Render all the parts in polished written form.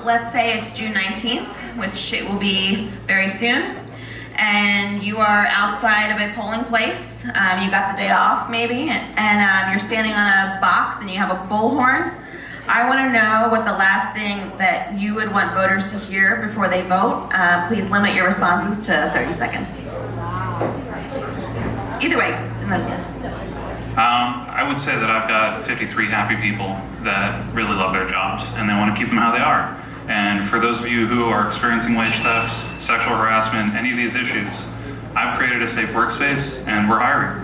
let's say it's June 19th, which it will be very soon, and you are outside of a polling place. You got the day off maybe, and you're standing on a box and you have a bullhorn. I want to know what the last thing that you would want voters to hear before they vote. Please limit your responses to 30 seconds. Either way. I would say that I've got 53 happy people that really love their jobs and they want to keep them how they are. And for those of you who are experiencing wage theft, sexual harassment, any of these issues, I've created a safe workspace and we're hiring.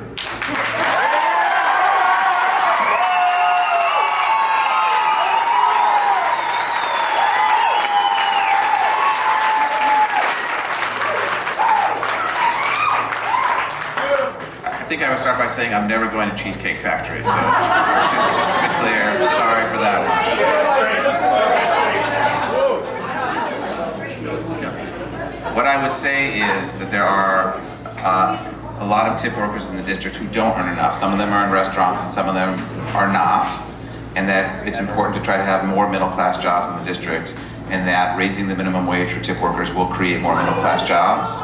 I think I would start by saying I'm never going to Cheesecake Factory, so just to be clear, I'm sorry for that one. No. What I would say is that there are a lot of tip workers in the district who don't earn enough. Some of them are in restaurants and some of them are not, and that it's important to try to have more middle-class jobs in the district, and that raising the minimum wage for tip workers will create more middle-class jobs.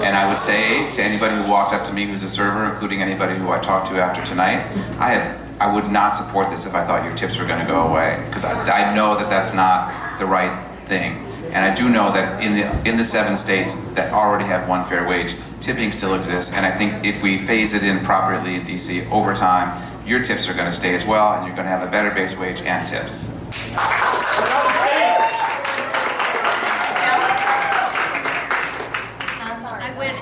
And I would say to anybody who walked up to me who's a server, including anybody who I talked to after tonight, I would not support this if I thought your tips were going to go away, because I know that that's not the right thing. And I do know that in the 7 states that already have one fair wage, tipping still exists. And I think if we phase it in properly in DC over time, your tips are going to stay as well, and you're going to have a better base wage and tips.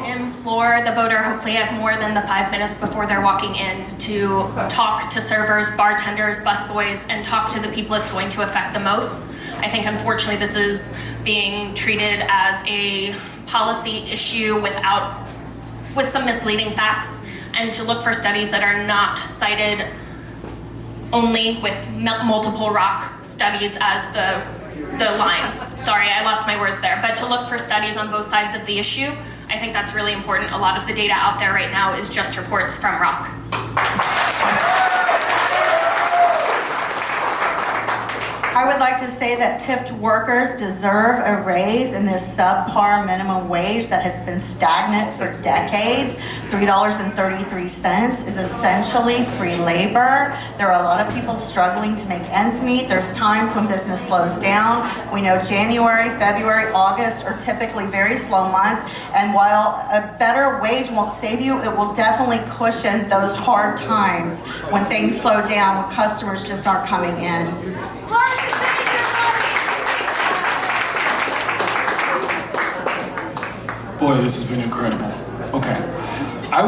Implore the voter, hopefully have more than the 5 minutes before they're walking in, to talk to servers, bartenders, busboys, and talk to the people it's going to affect the most. I think unfortunately this is being treated as a policy issue with some misleading facts, and to look for studies that are not cited only with multiple rock studies as the lines. Sorry, I lost my words there. But to look for studies on both sides of the issue, I think that's really important. A lot of the data out there right now is just reports from Rock. I would like to say that tipped workers deserve a raise in this subpar minimum wage that has been stagnant for decades. $3.33 is essentially free labor. There are a lot of people struggling to make ends meet. There's times when business slows down. We know January, February, August are typically very slow months. And while a better wage won't save you, it will definitely cushion those hard times when things slow down, when customers just aren't coming in. Boy, this has been incredible. Okay, I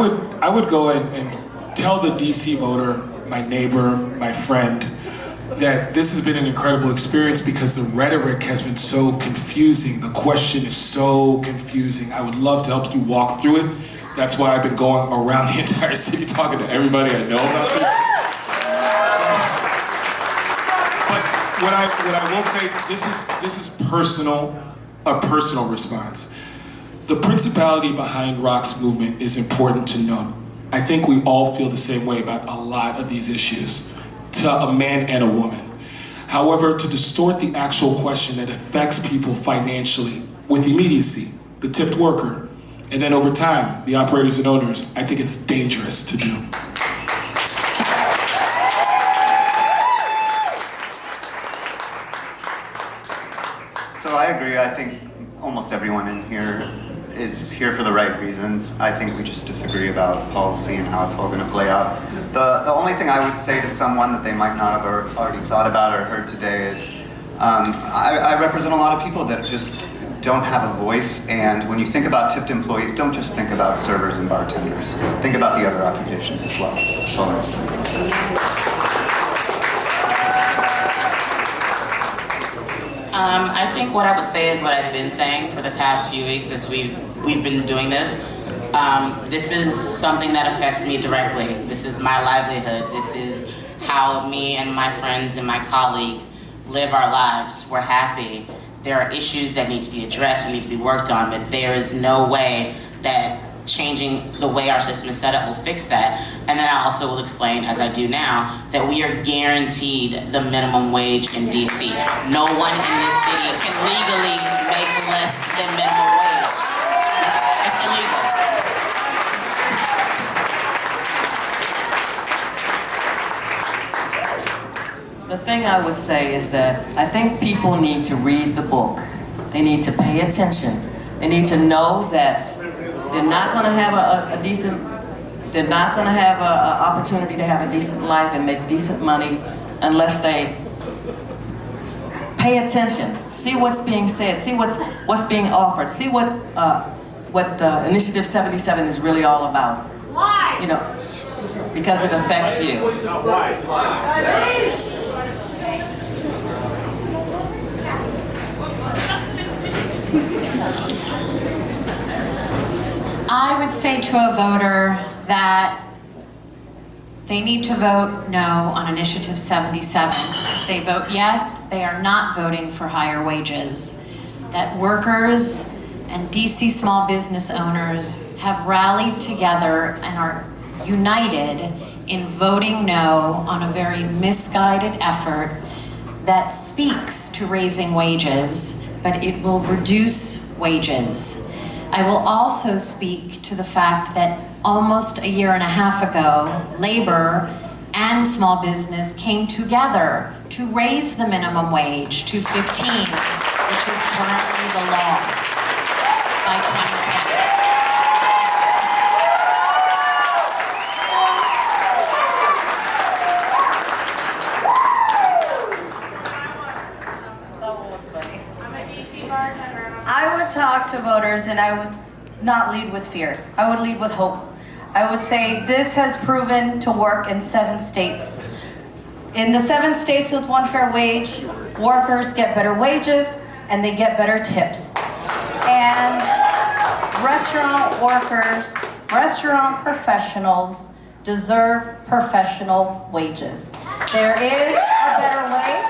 would go and tell the DC voter, my neighbor, my friend, that this has been an incredible experience because the rhetoric has been so confusing. The question is so confusing. I would love to help you walk through it. That's why I've been going around the entire city talking to everybody I know about this. But what I will say, this is a personal response. The principality behind Rock's movement is important to note. I think we all feel the same way about a lot of these issues, to a man and a woman. However, to distort the actual question that affects people financially with immediacy, the tipped worker, and then over time, the operators and owners, I think it's dangerous to do. So I agree. I think almost everyone in here is here for the right reasons. I think we just disagree about policy and how it's all going to play out. The only thing I would say to someone that they might not have already thought about or heard today is I represent a lot of people that just don't have a voice, and when you think about tipped employees, don't just think about servers and bartenders. Think about the other occupations as well. That's all I'm saying. I think what I would say is what I've been saying for the past few weeks as we've been doing this. This is something that affects me directly. This is my livelihood. This is how me and my friends and my colleagues live our lives. We're happy. There are issues that need to be addressed, need to be worked on, but there is no way that changing the way our system is set up will fix that. And then I also will explain, as I do now, that we are guaranteed the minimum wage in DC. No one in this city can I would say is that I think people need to read the book. They need to pay attention. They need to know that they're not going to have they're not going to have an opportunity to have a decent life and make decent money unless they pay attention, see what's being said, see what's being offered, see what Initiative 77 is really all about. Why? You know, because it affects you. I would say to a voter that they need to vote no on Initiative 77. If they vote yes, they are not voting for higher wages. That workers and DC small business owners have rallied together and are united in voting no on a very misguided effort that speaks to raising wages, but it will reduce wages. I will also speak to the fact that almost a year and a half ago, labor and small business came together to raise the minimum wage to 15, which is currently the law by 2020. I would talk to voters and I would not lead with fear. I would lead with hope. I would say this has proven to work in 7 states. In the 7 states with one fair wage, workers get better wages and they get better tips. And restaurant workers, restaurant professionals deserve professional wages. There is a better way.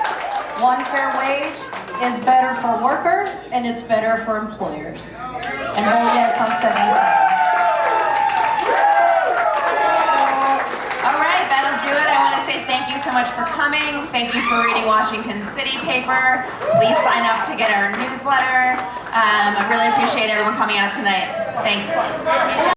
One fair wage is better for workers and it's better for employers. And vote yes on 77. All right, that'll do it. I want to say thank you so much for coming. Thank you for reading Washington City paper. Please sign up to get our newsletter. I really appreciate everyone coming out tonight. Thanks.